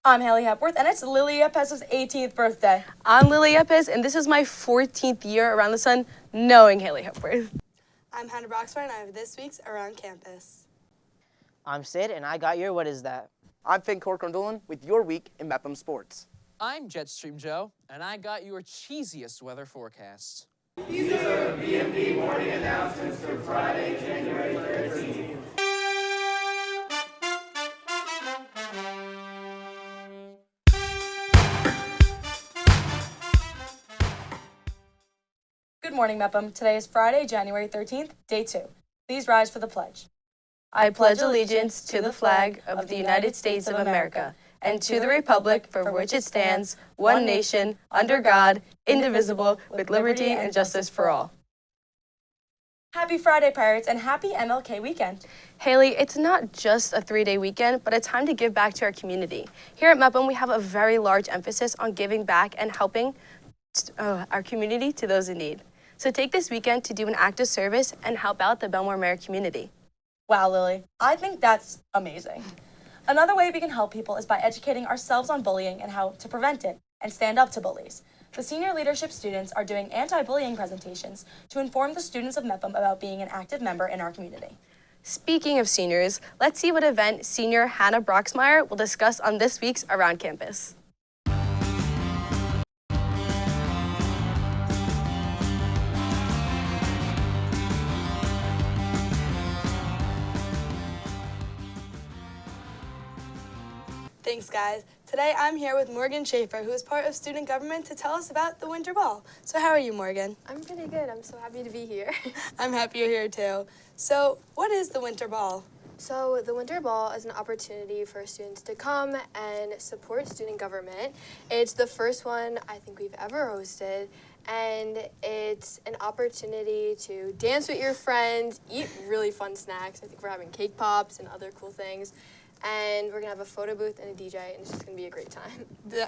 I'm Haley Hepworth, and it's Lily Yepez's 18th birthday. I'm Lily Yepez, and this is my 14th year around the sun knowing Haley Hepworth. I'm Hannah Broxford, and I have this week's Around Campus. I'm Sid, and I got your What Is That? I'm Finn Corcondolan with your week in Mepham Sports. I'm Jetstream Joe, and I got your cheesiest weather forecast. These are BMB morning announcements for Friday, January 13th. Good morning, Mepham. Today is Friday, January 13th, day 2. Please rise for the pledge. I pledge allegiance to the flag of the United States of America and to the republic for which it stands, one nation, under God, indivisible, with liberty and justice for all. Happy Friday, Pirates, and happy MLK Weekend. Haley, it's not just a 3-day weekend, but a time to give back to our community. Here at Mepham, we have a very large emphasis on giving back and helping our community to those in need. So take this weekend to do an act of service and help out the Bellmore-Merrick community. Wow, Lily, I think that's amazing. Another way we can help people is by educating ourselves on bullying and how to prevent it and stand up to bullies. The senior leadership students are doing anti-bullying presentations to inform the students of Mepham about being an active member in our community. Speaking of seniors, let's see what event senior Hannah Broxmeyer will discuss on this week's Around Campus. Thanks, guys. Today I'm here with Morgan Schaefer, who is part of student government, to tell us about the Winter Ball. So how are you, Morgan? I'm pretty good. I'm so happy to be here. I'm happy you're here, too. So what is the Winter Ball? So the Winter Ball is an opportunity for students to come and support student government. It's the first one I think we've ever hosted, and it's an opportunity to dance with your friends, eat really fun snacks. I think we're having cake pops and other cool things. And we're gonna have a photo booth and a DJ, and it's just gonna be a great time.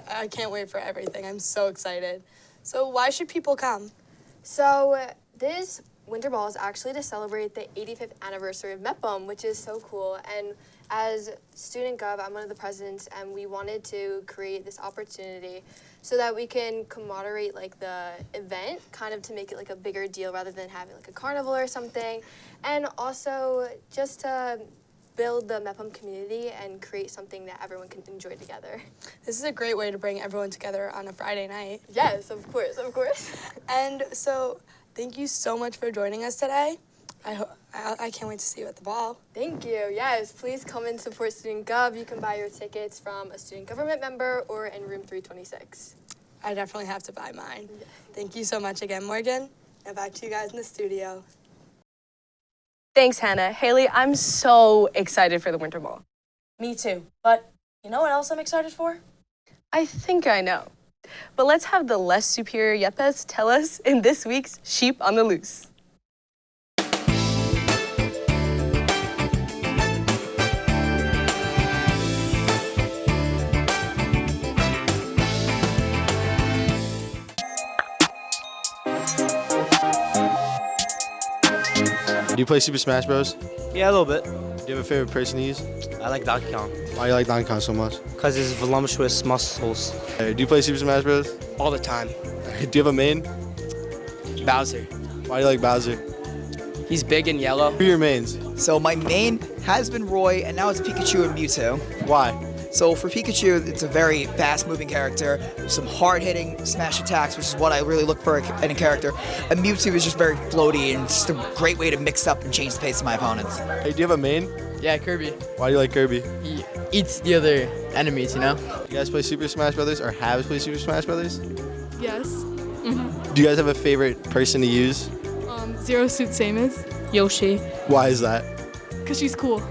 I can't wait for everything. I'm so excited. So why should people come? So this Winter Ball is actually to celebrate the 85th anniversary of Mepham, which is so cool. And as Student Gov, I'm one of the presidents, and we wanted to create this opportunity so that we can commemorate like the event, kind of to make it like a bigger deal rather than having like a carnival or something. And also just to build the Mepham community and create something that everyone can enjoy together. This is a great way to bring everyone together on a Friday night. Yes, of course, of course. And so, thank you so much for joining us today. I can't wait to see you at the ball. Thank you. Yes, please come and support Student Gov. You can buy your tickets from a student government member or in room 326. I definitely have to buy mine. Thank you so much again, Morgan. Now back to you guys in the studio. Thanks, Hannah. Haley, I'm so excited for the Winter Ball. Me too, but you know what else I'm excited for? I think I know. But let's have the less superior Yepes tell us in this week's Sheep on the Loose. Do you play Super Smash Bros? Yeah, a little bit. Do you have a favorite person to use? I like Donkey Kong. Why do you like Donkey Kong so much? Because his voluptuous muscles. Do you play Super Smash Bros? All the time. Do you have a main? Bowser. Why do you like Bowser? He's big and yellow. Who are your mains? So my main has been Roy, and now it's Pikachu and Mewtwo. Why? So for Pikachu, it's a very fast-moving character, some hard-hitting smash attacks, which is what I really look for in a character. And Mewtwo is just very floaty and just a great way to mix up and change the pace of my opponents. Hey, do you have a main? Yeah, Kirby. Why do you like Kirby? He eats the other enemies, you know? You guys play Super Smash Brothers or have played Super Smash Brothers? Yes. Do you guys have a favorite person to use? Zero Suit Samus. Yoshi. Why is that? Because she's cool.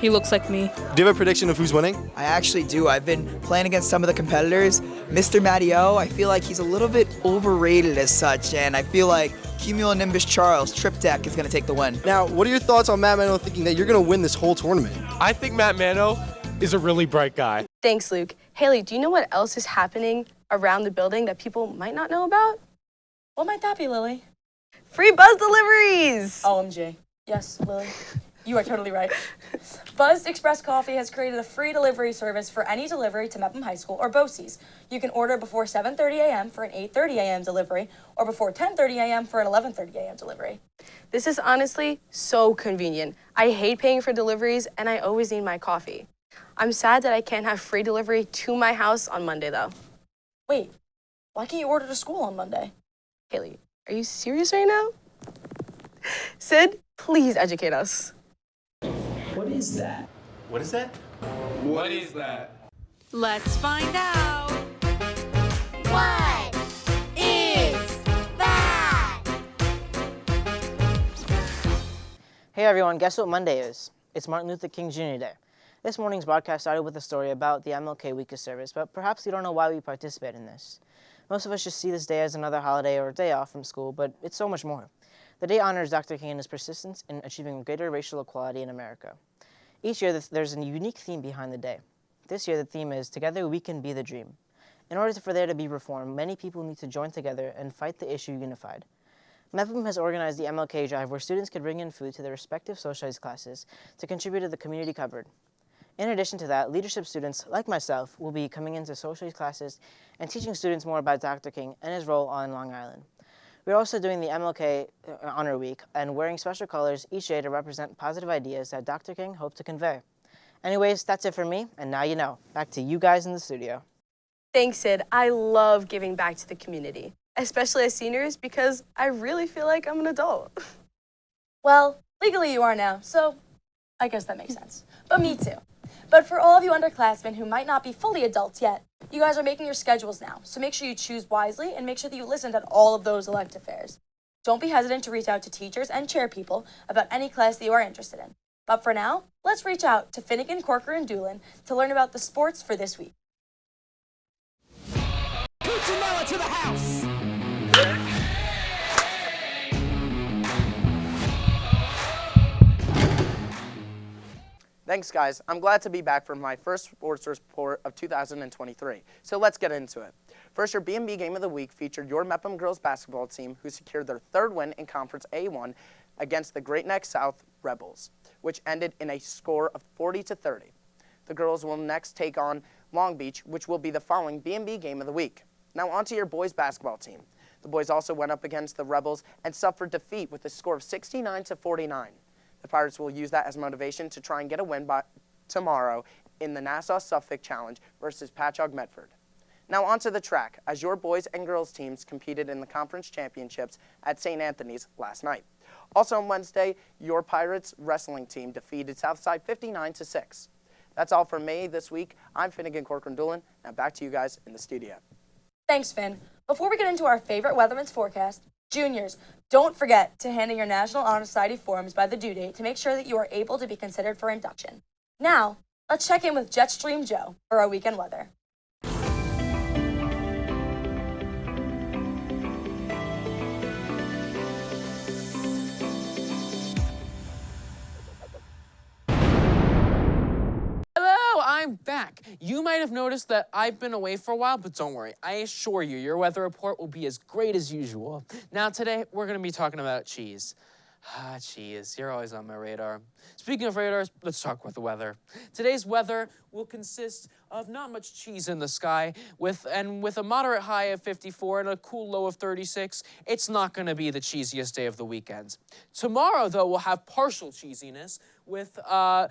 He looks like me. Do you have a prediction of who's winning? I actually do. I've been playing against some of the competitors. Mr. Matteo, I feel like he's a little bit overrated as such, and I feel like Cumulonimbus Charles, Trip Deck, is going to take the win. Now, what are your thoughts on Matt Mano thinking that you're going to win this whole tournament? I think Matt Mano is a really bright guy. Thanks, Luke. Haley, do you know what else is happening around the building that people might not know about? What might that be, Lily? Free bus deliveries! OMG. Yes, Lily. You are totally right. Buzzed Express Coffee has created a free delivery service for any delivery to Mepham High School or BOCES. You can order before 7:30 a.m. for an 8:30 a.m. delivery or before 10:30 a.m. for an 11:30 a.m. delivery. This is honestly so convenient. I hate paying for deliveries and I always need my coffee. I'm sad that I can't have free delivery to my house on Monday though. Wait, why can't you order to school on Monday? Haley, are you serious right now? Sid, please educate us. What is that? What is that? What is that? Let's find out. What is that? Hey everyone, guess what Monday is? It's Martin Luther King Jr. Day. This morning's broadcast started with a story about the MLK Weekend service, but perhaps you don't know why we participate in this. Most of us just see this day as another holiday or a day off from school, but it's so much more. The day honors Dr. King and his persistence in achieving greater racial equality in America. Each year, there's a unique theme behind the day. This year, the theme is Together We Can Be the Dream. In order for there to be reform, many people need to join together and fight the issue unified. Mepham has organized the MLK Drive where students can bring in food to their respective social studies classes to contribute to the community cupboard. In addition to that, leadership students, like myself, will be coming into social studies classes and teaching students more about Dr. King and his role on Long Island. We're also doing the MLK Honor Week and wearing special colors each day to represent positive ideas that Dr. King hoped to convey. Anyways, that's it for me, and now you know. Back to you guys in the studio. Thanks, Sid. I love giving back to the community, especially as seniors, because I really feel like I'm an adult. Well, legally you are now, so I guess that makes sense. But me too. But for all of you underclassmen who might not be fully adults yet, you guys are making your schedules now, so make sure you choose wisely and make sure that you listen to all of those elective fairs. Don't be hesitant to reach out to teachers and chair people about any class that you are interested in. But for now, let's reach out to Finnegan, Corker, and Doolin to learn about the sports for this week. Cuccinella to the house! Thanks, guys. I'm glad to be back for my first sports report of 2023. So let's get into it. First, your BMB Game of the Week featured your Mepham girls basketball team, who secured their third win in Conference A1 against the Great Neck South Rebels, which ended in a score of 40-30. The girls will next take on Long Beach, which will be the following BMB Game of the Week. Now on to your boys basketball team. The boys also went up against the Rebels and suffered defeat with a score of 69-49. The Pirates will use that as motivation to try and get a win by tomorrow in the Nassau-Suffolk Challenge versus Patchogue Medford. Now onto the track, as your boys and girls teams competed in the conference championships at St. Anthony's last night. Also on Wednesday, your Pirates wrestling team defeated Southside 59-6. That's all from me this week. I'm Finnegan, Corker, and Doolin. Now back to you guys in the studio. Thanks, Finn. Before we get into our favorite weatherman's forecast, juniors, don't forget to hand in your National Honor Society forms by the due date to make sure that you are able to be considered for induction. Now, let's check in with Jetstream Joe for our weekend weather. I'm back. You might have noticed that I've been away for a while, but don't worry. I assure you, your weather report will be as great as usual. Now, today, we're going to be talking about cheese. Cheese. You're always on my radar. Speaking of radars, let's talk about the weather. Today's weather will consist of not much cheese in the sky, with a moderate high of 54 and a cool low of 36. It's not going to be the cheesiest day of the weekend. Tomorrow, though, we'll have partial cheesiness with a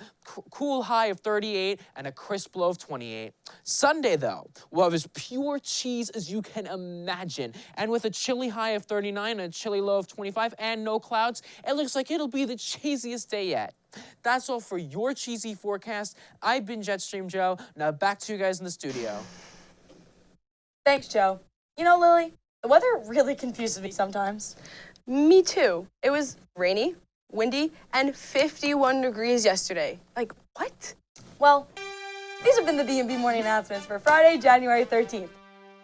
cool high of 38 and a crisp low of 28. Sunday, though, we'll have as pure cheese as you can imagine. And with a chilly high of 39 and a chilly low of 25 and no clouds, it looks like it'll be the cheesiest day yet. That's all for your cheesy forecast. I've been Jetstream Joe. Now back to you guys in the studio. Thanks, Joe. You know, Lily, the weather really confuses me sometimes. Me too. It was rainy, windy, and 51 degrees yesterday. Like, what? Well, these have been the BMB morning announcements for Friday, January 13th.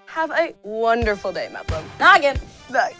Have a wonderful day, Mepham. Noggin. Bye.